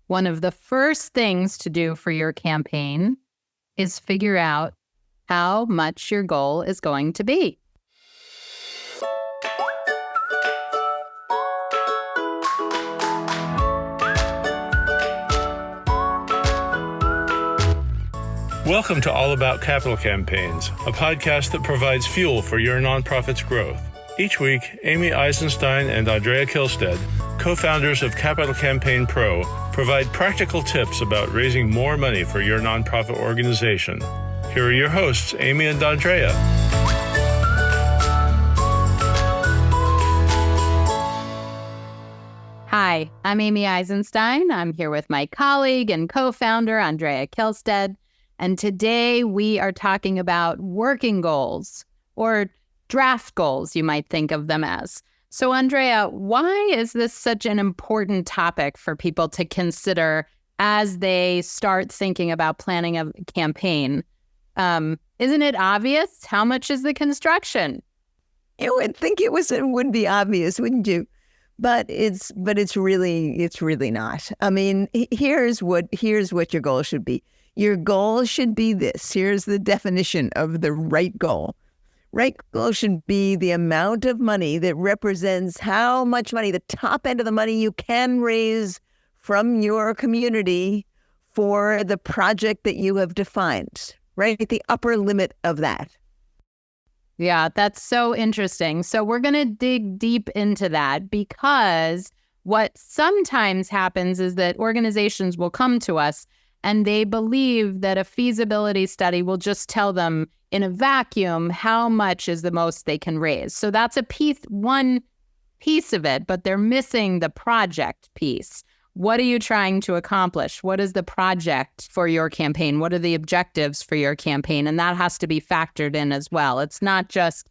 one of the first things to do for your campaign is figure out how much your goal is going to be. Welcome to All About Capital Campaigns, a podcast that provides fuel for your nonprofit's growth. Each week, Amy Eisenstein and Andrea Kihlstedt, co-founders of Capital Campaign Pro, provide practical tips about raising more money for your nonprofit organization. Here are your hosts, Amy and Andrea. Hi, I'm Amy Eisenstein. I'm here with my colleague and co-founder, Andrea Kihlstedt. And today we are talking about working goals, or draft goals, you might think of them as. So, Andrea, why is this such an important topic for people to consider as they start thinking about planning a campaign? Isn't it obvious? How much is the construction? You would think it would be obvious, wouldn't you? But it's really not. I mean, here's what your goal should be. Your goal should be this. Here's the definition of the right goal. Right goal should be the amount of money that represents how much money, the top end of the money you can raise from your community for the project that you have defined, right? The upper limit of that. Yeah, that's so interesting. So we're going to dig deep into that, because what sometimes happens is that organizations will come to us and they believe that a feasibility study will just tell them in a vacuum how much is the most they can raise. So that's one piece of it, but they're missing the project piece. What are you trying to accomplish? What is the project for your campaign? What are the objectives for your campaign? And that has to be factored in as well. It's not just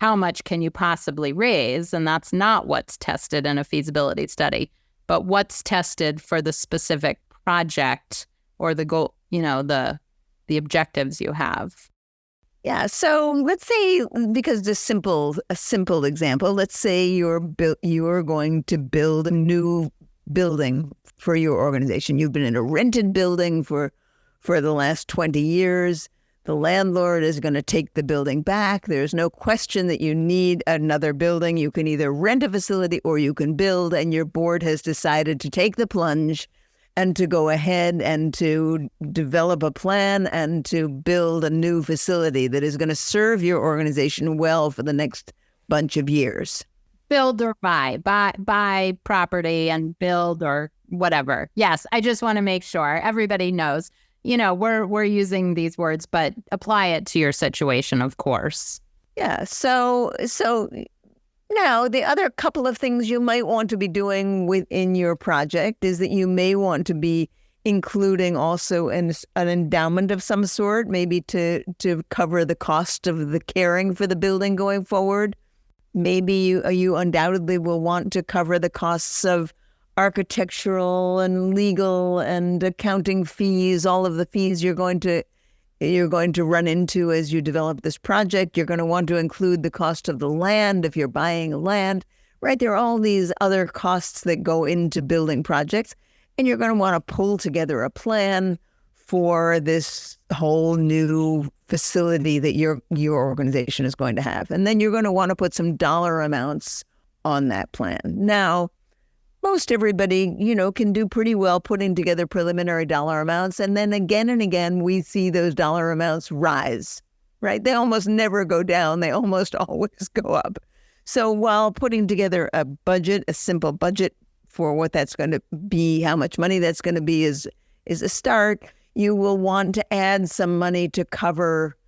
how much can you possibly raise, and that's not what's tested in a feasibility study, but what's tested for the specific project or the goal, the objectives you have. Yeah. So let's say, because a simple example, let's say you're going to build a new building for your organization. You've been in a rented building for the last 20 years. The landlord is going to take the building back. There's no question that you need another building. You can either rent a facility or you can build, and your board has decided to take the plunge and to go ahead and to develop a plan and to build a new facility that is going to serve your organization well for the next bunch of years. Build or buy property and build or whatever. Yes, I just want to make sure everybody knows, we're using these words, but apply it to your situation, of course. Yeah. So now, the other couple of things you might want to be doing within your project is that you may want to be including also an endowment of some sort, maybe to cover the cost of the caring for the building going forward. Maybe you undoubtedly will want to cover the costs of architectural and legal and accounting fees, all of the fees you're going to run into as you develop this project. You're going to want to include the cost of the land if you're buying land, right? There are all these other costs that go into building projects, and you're going to want to pull together a plan for this whole new facility that your organization is going to have. And then you're going to want to put some dollar amounts on that plan. Now, most everybody, can do pretty well putting together preliminary dollar amounts. And then again and again, we see those dollar amounts rise, right? They almost never go down. They almost always go up. So while putting together a simple budget for what that's going to be, how much money that's going to be is a start, you will want to add some money to cover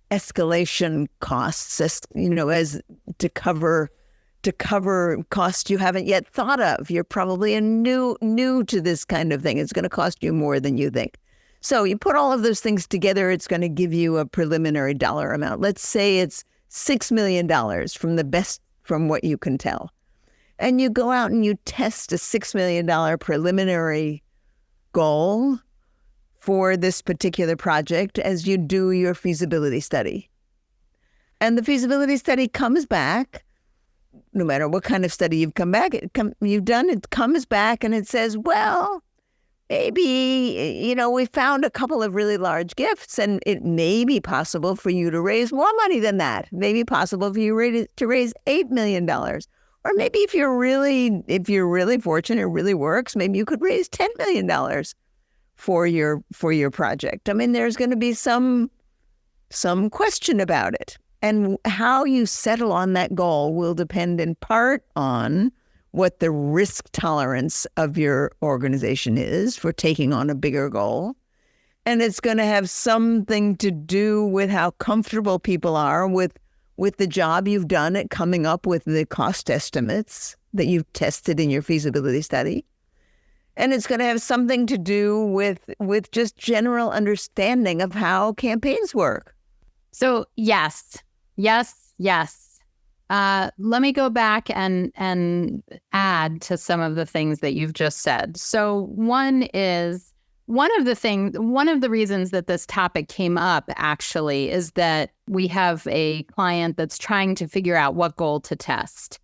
escalation costs, as to cover costs you haven't yet thought of. You're probably new to this kind of thing. It's going to cost you more than you think. So you put all of those things together, it's going to give you a preliminary dollar amount. Let's say it's $6 million from what you can tell. And you go out and you test a $6 million preliminary goal for this particular project as you do your feasibility study. And the feasibility study comes back, no matter what kind of study you've done, it comes back and it says, well, maybe, we found a couple of really large gifts, and it may be possible for you to raise more money than that. Maybe possible for you to raise $8 million. Or maybe if you're really fortunate, it really works, maybe you could raise $10 million for your project. I mean, there's going to be some question about it. And how you settle on that goal will depend in part on what the risk tolerance of your organization is for taking on a bigger goal. And it's going to have something to do with how comfortable people are with the job you've done at coming up with the cost estimates that you've tested in your feasibility study. And it's going to have something to do with just general understanding of how campaigns work. So yes. Let me go back and add to some of the things that you've just said. So one of the reasons that this topic came up actually is that we have a client that's trying to figure out what goal to test.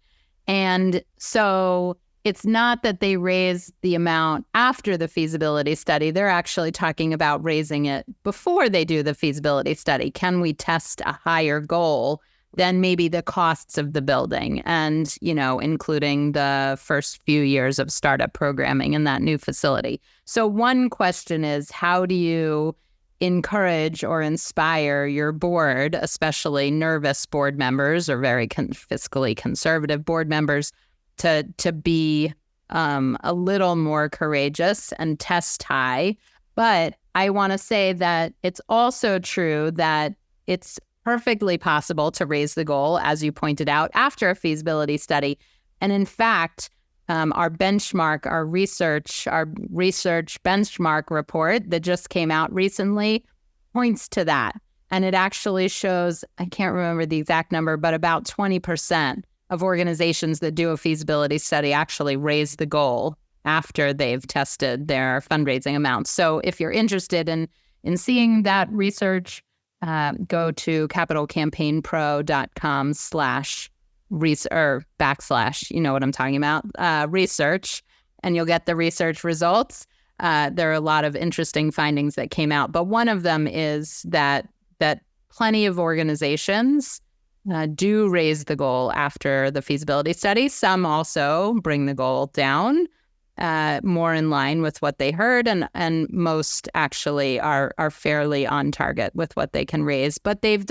And so it's not that they raise the amount after the feasibility study. They're actually talking about raising it before they do the feasibility study. Can we test a higher goal than maybe the costs of the building and, including the first few years of startup programming in that new facility? So one question is, how do you encourage or inspire your board, especially nervous board members or very fiscally conservative board members, to be a little more courageous and test high? But I want to say that it's also true that it's perfectly possible to raise the goal, as you pointed out, after a feasibility study. And in fact, our research benchmark report that just came out recently points to that. And it actually shows, I can't remember the exact number, but about 20% of organizations that do a feasibility study actually raise the goal after they've tested their fundraising amounts. So if you're interested in seeing that research, go to capitalcampaignpro.com// you know what I'm talking about, research, and you'll get the research results. There are a lot of interesting findings that came out, but one of them is that plenty of organizations do raise the goal after the feasibility study. Some also bring the goal down, more in line with what they heard, and most actually are fairly on target with what they can raise. But they've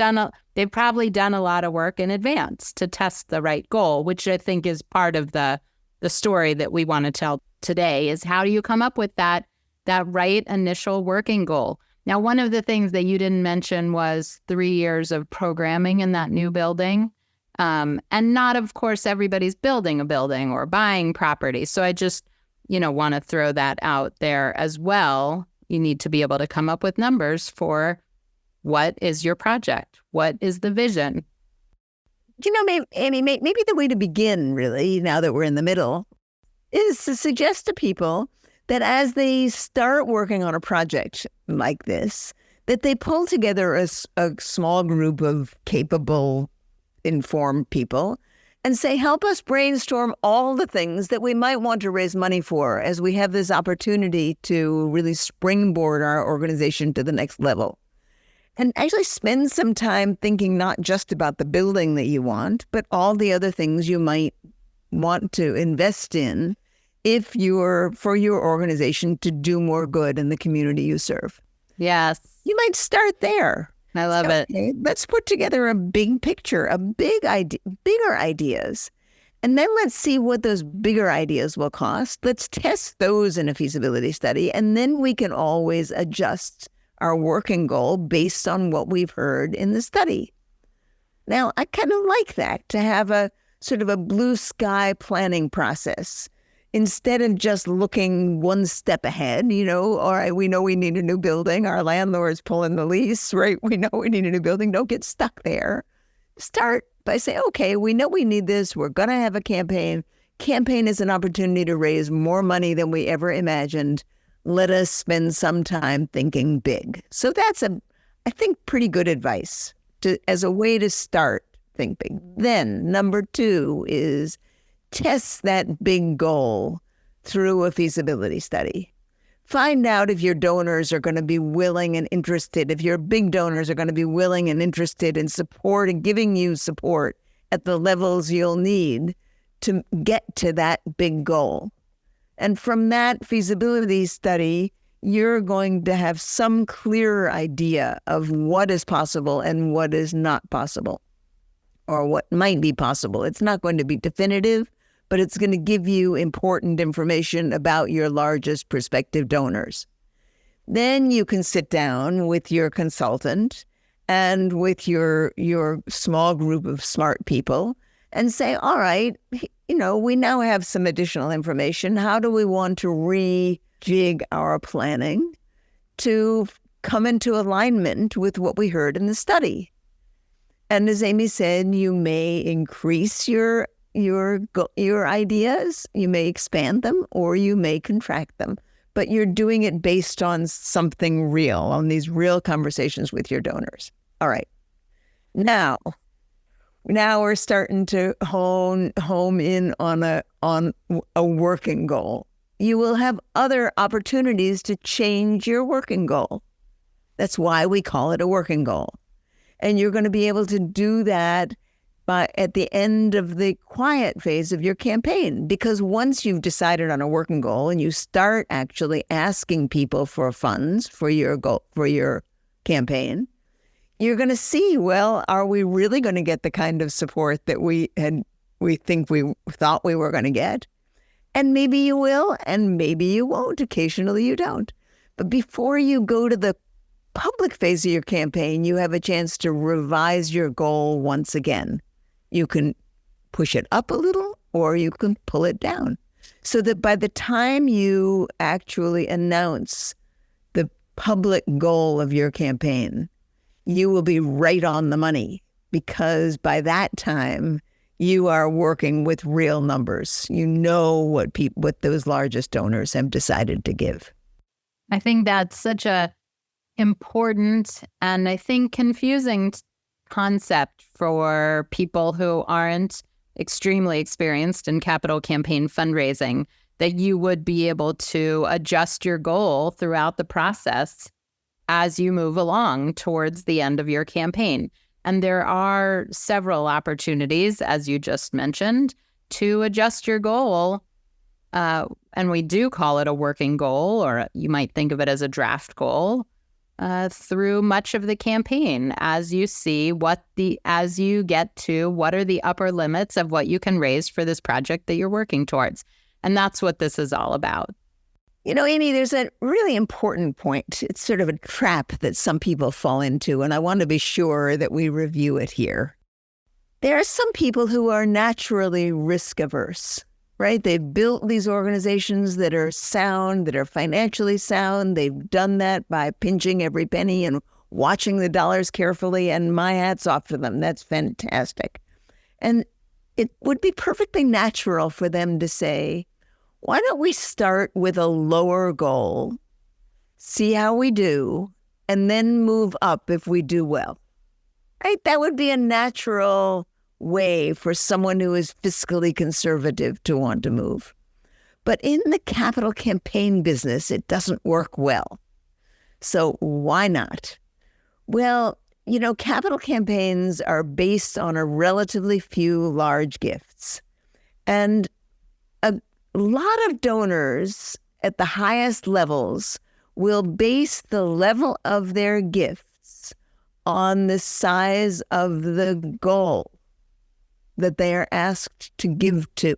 probably done a lot of work in advance to test the right goal, which I think is part of the story that we want to tell today. Is how do you come up with that right initial working goal? Now, one of the things that you didn't mention was 3 years of programming in that new building. And not, of course, everybody's building a building or buying property. So I just want to throw that out there as well. You need to be able to come up with numbers for what is your project? What is the vision? Maybe the way to begin, really, now that we're in the middle, is to suggest to people that as they start working on a project like this, that they pull together a small group of capable, informed people and say, help us brainstorm all the things that we might want to raise money for as we have this opportunity to really springboard our organization to the next level. And actually spend some time thinking not just about the building that you want, but all the other things you might want to invest in for your organization to do more good in the community you serve. Yes. You might start there. I love it. Okay, let's put together a big picture, bigger ideas. And then let's see what those bigger ideas will cost. Let's test those in a feasibility study. And then we can always adjust our working goal based on what we've heard in the study. Now, I kind of like that, to have a sort of a blue sky planning process. Instead of just looking one step ahead, all right, we know we need a new building. Our landlord's pulling the lease, right? We know we need a new building. Don't get stuck there. Start by saying, okay, we know we need this. We're going to have a campaign. Campaign is an opportunity to raise more money than we ever imagined. Let us spend some time thinking big. So that's I think, pretty good advice as a way to start think big. Then number 2 is test that big goal through a feasibility study. Find out if your donors are going to be willing and interested, if your big donors are going to be willing and interested in support and giving you support at the levels you'll need to get to that big goal. And from that feasibility study, you're going to have some clearer idea of what is possible and what is not possible, or what might be possible. It's not going to be definitive, but it's going to give you important information about your largest prospective donors. Then you can sit down with your consultant and with your small group of smart people and say, all right, we now have some additional information. How do we want to rejig our planning to come into alignment with what we heard in the study? And as Amy said, you may increase your ideas, you may expand them, or you may contract them. But you're doing it based on something real, on these real conversations with your donors. All right. Now we're starting to home in on a working goal. You will have other opportunities to change your working goal. That's why we call it a working goal. And you're going to be able to do that at the end of the quiet phase of your campaign. Because once you've decided on a working goal and you start actually asking people for funds for your goal, for your campaign, you're going to see, well, are we really going to get the kind of support that we thought we were going to get? And maybe you will, and maybe you won't. Occasionally you don't. But before you go to the public phase of your campaign, you have a chance to revise your goal once again. You can push it up a little, or you can pull it down, so that by the time you actually announce the public goal of your campaign, you will be right on the money, because by that time you are working with real numbers. You know what those largest donors have decided to give. I think that's such a important and I think confusing concept for people who aren't extremely experienced in capital campaign fundraising, that you would be able to adjust your goal throughout the process as you move along towards the end of your campaign. And there are several opportunities, as you just mentioned, to adjust your goal. And we do call it a working goal, or you might think of it as a draft goal, through much of the campaign, as you see as you get to what are the upper limits of what you can raise for this project that you're working towards. And that's what this is all about. Amy, there's a really important point. It's sort of a trap that some people fall into, and I want to be sure that we review it here. There are some people who are naturally risk averse, right? They've built these organizations that are sound, that are financially sound. They've done that by pinching every penny and watching the dollars carefully, and my hat's off to them. That's fantastic. And it would be perfectly natural for them to say, why don't we start with a lower goal, see how we do, and then move up if we do well, right? That would be a natural way for someone who is fiscally conservative to want to move. But in the capital campaign business, it doesn't work well. So why not? Well, capital campaigns are based on a relatively few large gifts. And a lot of donors at the highest levels will base the level of their gifts on the size of the goal that they are asked to give to.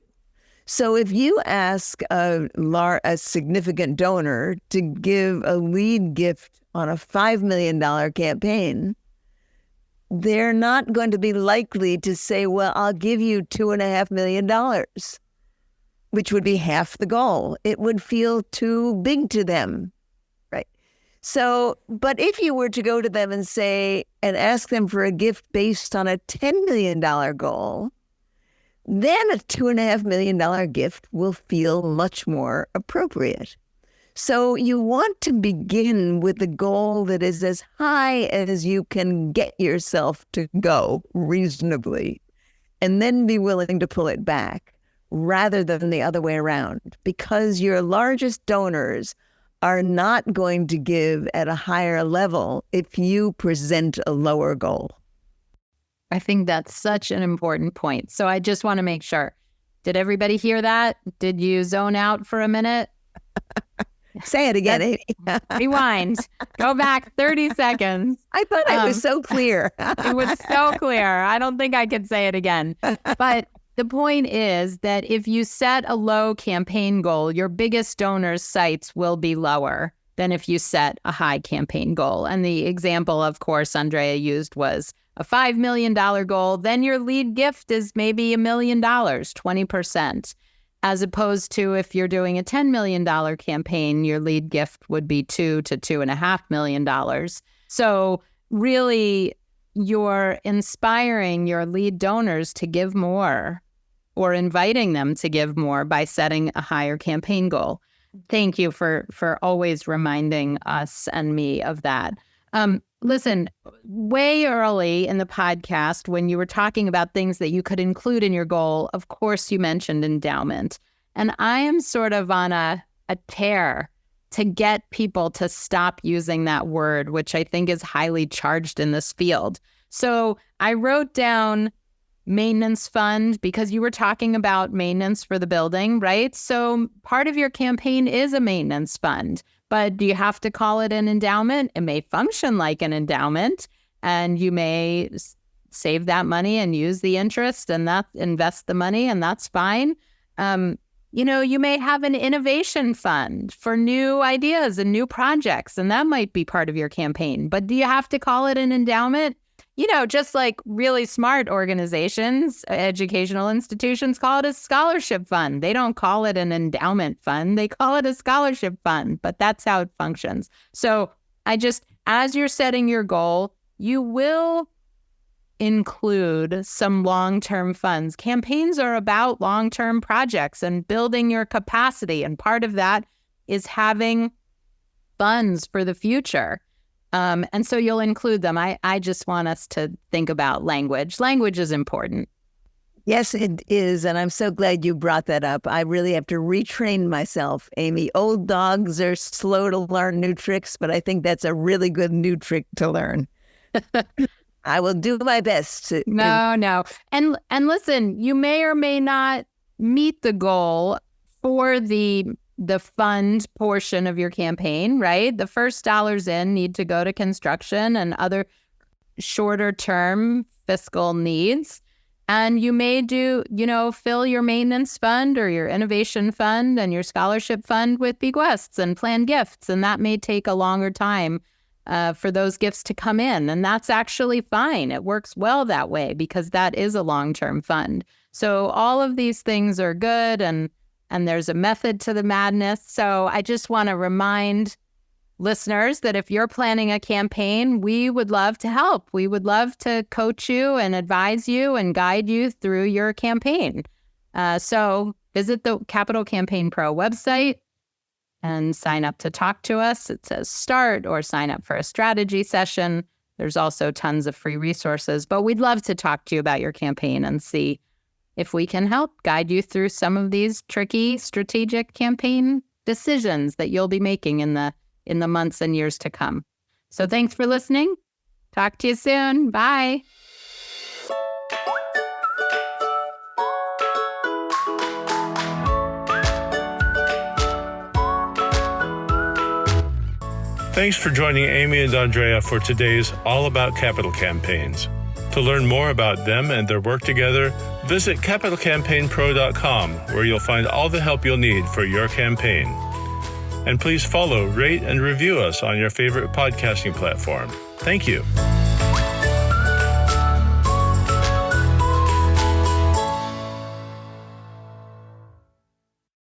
So if you ask a significant donor to give a lead gift on a $5 million campaign, they're not going to be likely to say, well, I'll give you $2.5 million, which would be half the goal. It would feel too big to them, right? So, but if you were to go to them and ask them for a gift based on a $10 million goal, then a $2.5 million gift will feel much more appropriate. So you want to begin with a goal that is as high as you can get yourself to go reasonably, and then be willing to pull it back rather than the other way around, because your largest donors are not going to give at a higher level if you present a lower goal. I think that's such an important point. So I just want to make sure. Did everybody hear that? Did you zone out for a minute? Say it again, Amy. Rewind. Go back 30 seconds. I thought I was so clear. It was so clear. I don't think I could say it again. But the point is that if you set a low campaign goal, your biggest donors' sites will be lower than if you set a high campaign goal. And the example, of course, Andrea used was a $5 million goal. Then your lead gift is maybe $1 million, 20%. As opposed to if you're doing a $10 million campaign, your lead gift would be $2 to $2.5 million. So really, you're inspiring your lead donors to give more or inviting them to give more by setting a higher campaign goal. Thank you for always reminding us and me of that. Listen, way early in the podcast, when you were talking about things that you could include in your goal, of course, you mentioned endowment. And I am sort of on a tear to get people to stop using that word, which I think is highly charged in this field. So I wrote down maintenance fund because you were talking about maintenance for the building, right? So part of your campaign is a maintenance fund. But do you have to call it an endowment? It may function like an endowment, and you may save that money and use the interest and invest the money, and that's fine. You may have an innovation fund for new ideas and new projects, and that might be part of your campaign. But do you have to call it an endowment? Just like really smart organizations, educational institutions call it a scholarship fund. They don't call it an endowment fund. They call it a scholarship fund, but that's how it functions. So as you're setting your goal, you will include some long-term funds. Campaigns are about long-term projects and building your capacity. And part of that is having funds for the future. And so you'll include them. I just want us to think about language. Language is important. Yes, it is. And I'm so glad you brought that up. I really have to retrain myself, Amy. Old dogs are slow to learn new tricks, but I think that's a really good new trick to learn. I will do my best. No. And listen, you may or may not meet the goal for the fund portion of your campaign, right? The first dollars in need to go to construction and other shorter term fiscal needs. And you may fill your maintenance fund or your innovation fund and your scholarship fund with bequests and planned gifts. And that may take a longer time for those gifts to come in. And that's actually fine. It works well that way because that is a long-term fund. So all of these things are good and there's a method to the madness. So I just want to remind listeners that if you're planning a campaign, we would love to help. We would love to coach you and advise you and guide you through your campaign. So visit the Capital Campaign Pro website and sign up to talk to us. It says start or sign up for a strategy session. There's also tons of free resources, but we'd love to talk to you about your campaign and see if we can help guide you through some of these tricky strategic campaign decisions that you'll be making in the months and years to come. So thanks for listening. Talk to you soon. Bye. Thanks for joining Amy and Andrea for today's All About Capital Campaigns. To learn more about them and their work together, visit capitalcampaignpro.com, where you'll find all the help you'll need for your campaign. And please follow, rate, and review us on your favorite podcasting platform. Thank you.